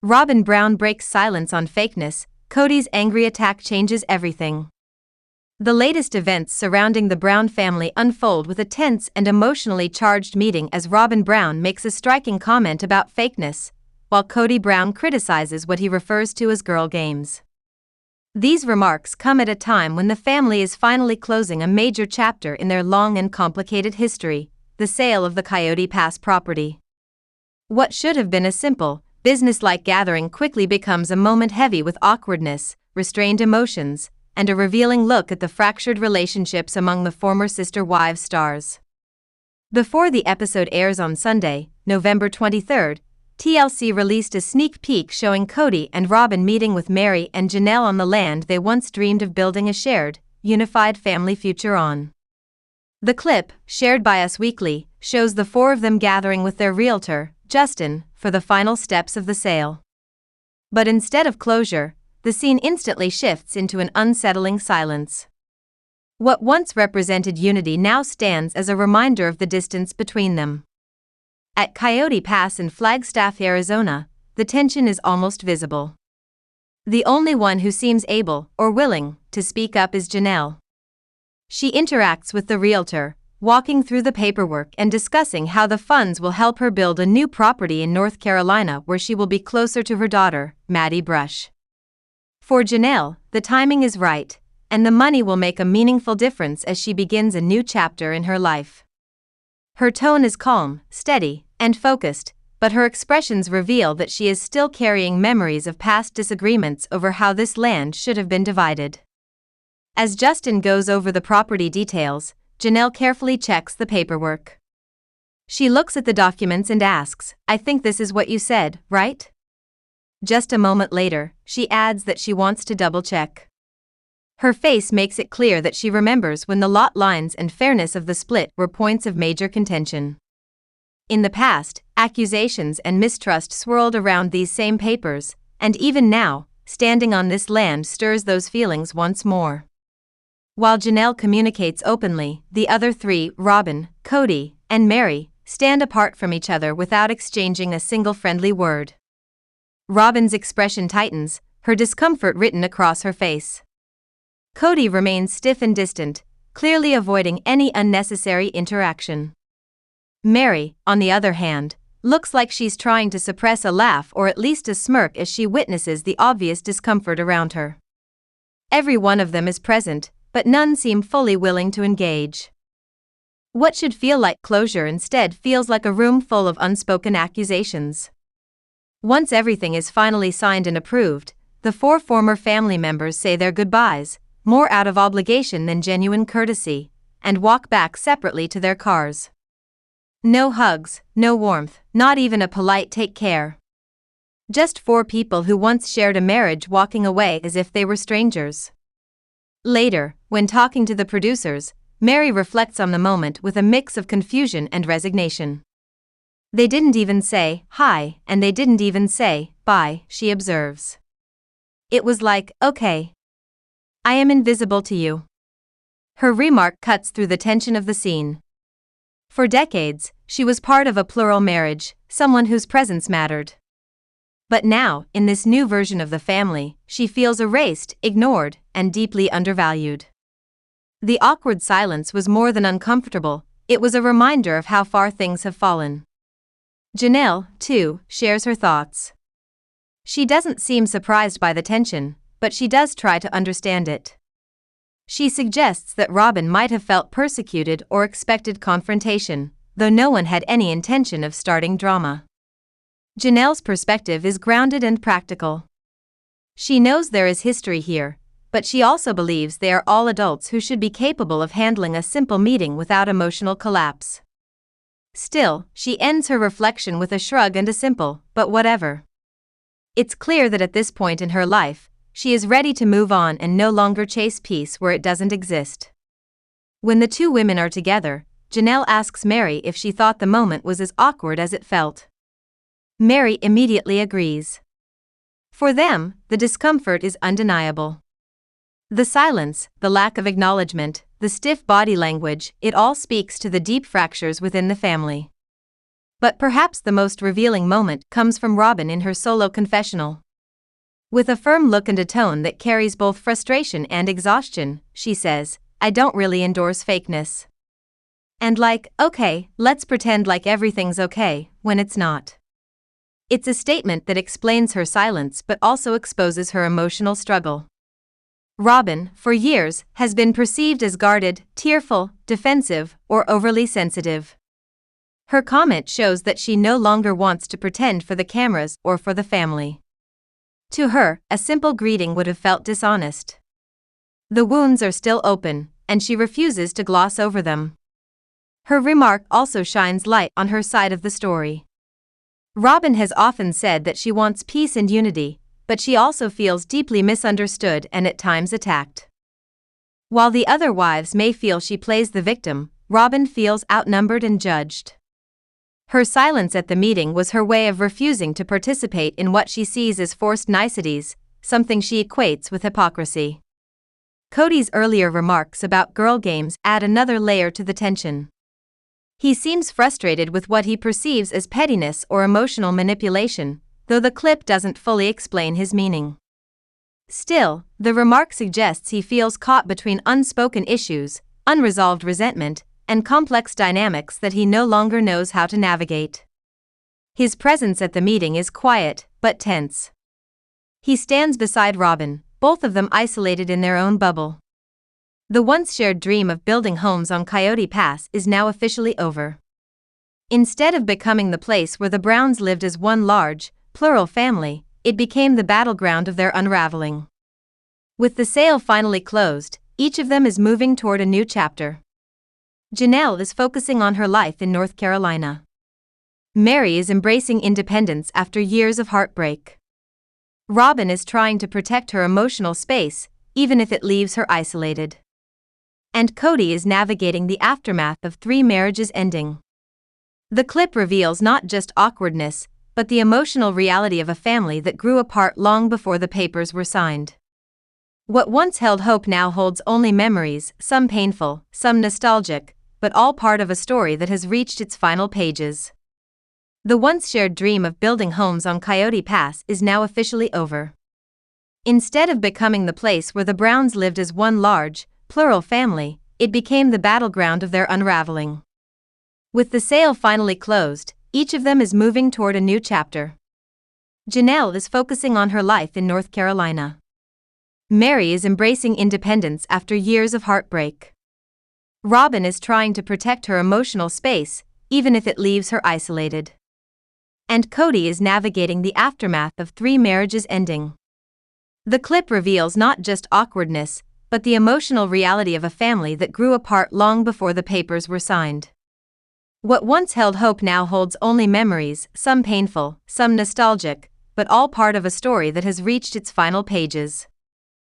Robyn Brown breaks silence on Fakeness. Kody's angry attack changes everything. The latest events surrounding the Brown family unfold with a tense and emotionally charged meeting as Robyn Brown makes a striking comment about fakeness, while Kody Brown criticizes what he refers to as girl games. These remarks come at a time when the family is finally closing a major chapter in their long and complicated history, the sale of the Coyote Pass property. What should have been a simple, business-like gathering quickly becomes a moment heavy with awkwardness, restrained emotions, and a revealing look at the fractured relationships among the former Sister Wives stars. Before the episode airs on Sunday, November 23rd, TLC released a sneak peek showing Kody and Robyn meeting with Meri and Janelle on the land they once dreamed of building a shared, unified family future on. The clip, shared by Us Weekly, shows the four of them gathering with their realtor, Justin, for the final steps of the sale. But instead of closure, the scene instantly shifts into an unsettling silence. What once represented unity now stands as a reminder of the distance between them. At Coyote Pass in Flagstaff, Arizona, the tension is almost visible. The only one who seems able, or willing, to speak up is Janelle. She interacts with the realtor, walking through the paperwork and discussing how the funds will help her build a new property in North Carolina where she will be closer to her daughter, Maddie Brush. For Janelle, the timing is right, and the money will make a meaningful difference as she begins a new chapter in her life. Her tone is calm, steady, and focused, but her expressions reveal that she is still carrying memories of past disagreements over how this land should have been divided. As Justin goes over the property details, Janelle carefully checks the paperwork. She looks at the documents and asks, "I think this is what you said, right?" Just a moment later, she adds that she wants to double-check. Her face makes it clear that she remembers when the lot lines and fairness of the split were points of major contention. In the past, accusations and mistrust swirled around these same papers, and even now, standing on this land stirs those feelings once more. While Janelle communicates openly, the other three, Robyn, Kody, and Meri, stand apart from each other without exchanging a single friendly word. Robyn's expression tightens, her discomfort written across her face. Kody remains stiff and distant, clearly avoiding any unnecessary interaction. Meri, on the other hand, looks like she's trying to suppress a laugh or at least a smirk as she witnesses the obvious discomfort around her. Every one of them is present, but none seem fully willing to engage. What should feel like closure instead feels like a room full of unspoken accusations. Once everything is finally signed and approved, the four former family members say their goodbyes, more out of obligation than genuine courtesy, and walk back separately to their cars. No hugs, no warmth, not even a polite take care. Just four people who once shared a marriage walking away as if they were strangers. Later, when talking to the producers, Meri reflects on the moment with a mix of confusion and resignation. "They didn't even say hi, and they didn't even say bye," she observes. "It was like, okay. I am invisible to you." Her remark cuts through the tension of the scene. For decades, she was part of a plural marriage, someone whose presence mattered. But now, in this new version of the family, she feels erased, ignored, and deeply undervalued. The awkward silence was more than uncomfortable, it was a reminder of how far things have fallen. Janelle, too, shares her thoughts. She doesn't seem surprised by the tension, but she does try to understand it. She suggests that Robyn might have felt persecuted or expected confrontation, though no one had any intention of starting drama. Janelle's perspective is grounded and practical. She knows there is history here, but she also believes they are all adults who should be capable of handling a simple meeting without emotional collapse. Still, she ends her reflection with a shrug and a simple, "but whatever." It's clear that at this point in her life, she is ready to move on and no longer chase peace where it doesn't exist. When the two women are together, Janelle asks Meri if she thought the moment was as awkward as it felt. Meri immediately agrees. For them, the discomfort is undeniable. The silence, the lack of acknowledgement, the stiff body language, it all speaks to the deep fractures within the family. But perhaps the most revealing moment comes from Robyn in her solo confessional. With a firm look and a tone that carries both frustration and exhaustion, she says, "I don't really endorse fakeness." And okay, let's pretend like everything's okay, when it's not. It's a statement that explains her silence but also exposes her emotional struggle. Robyn, for years, has been perceived as guarded, tearful, defensive, or overly sensitive. Her comment shows that she no longer wants to pretend for the cameras or for the family. To her, a simple greeting would have felt dishonest. The wounds are still open, and she refuses to gloss over them. Her remark also shines light on her side of the story. Robyn has often said that she wants peace and unity, but she also feels deeply misunderstood and at times attacked. While the other wives may feel she plays the victim, Robyn feels outnumbered and judged. Her silence at the meeting was her way of refusing to participate in what she sees as forced niceties, something she equates with hypocrisy. Kody's earlier remarks about girl games add another layer to the tension. He seems frustrated with what he perceives as pettiness or emotional manipulation, though the clip doesn't fully explain his meaning. Still, the remark suggests he feels caught between unspoken issues, unresolved resentment, and complex dynamics that he no longer knows how to navigate. His presence at the meeting is quiet, but tense. He stands beside Robyn, both of them isolated in their own bubble. The once shared dream of building homes on Coyote Pass is now officially over. Instead of becoming the place where the Browns lived as one large, plural family, it became the battleground of their unraveling. With the sale finally closed, each of them is moving toward a new chapter. Janelle is focusing on her life in North Carolina. Meri is embracing independence after years of heartbreak. Robyn is trying to protect her emotional space, even if it leaves her isolated. And Kody is navigating the aftermath of 3 marriages ending. The clip reveals not just awkwardness, but the emotional reality of a family that grew apart long before the papers were signed. What once held hope now holds only memories, some painful, some nostalgic, but all part of a story that has reached its final pages. The once shared dream of building homes on Coyote Pass is now officially over. Instead of becoming the place where the Browns lived as one large, plural family, it became the battleground of their unraveling. With the sale finally closed, each of them is moving toward a new chapter. Janelle is focusing on her life in North Carolina. Meri is embracing independence after years of heartbreak. Robyn is trying to protect her emotional space, even if it leaves her isolated. And Kody is navigating the aftermath of 3 marriages ending. The clip reveals not just awkwardness, but the emotional reality of a family that grew apart long before the papers were signed. What once held hope now holds only memories, some painful, some nostalgic, but all part of a story that has reached its final pages.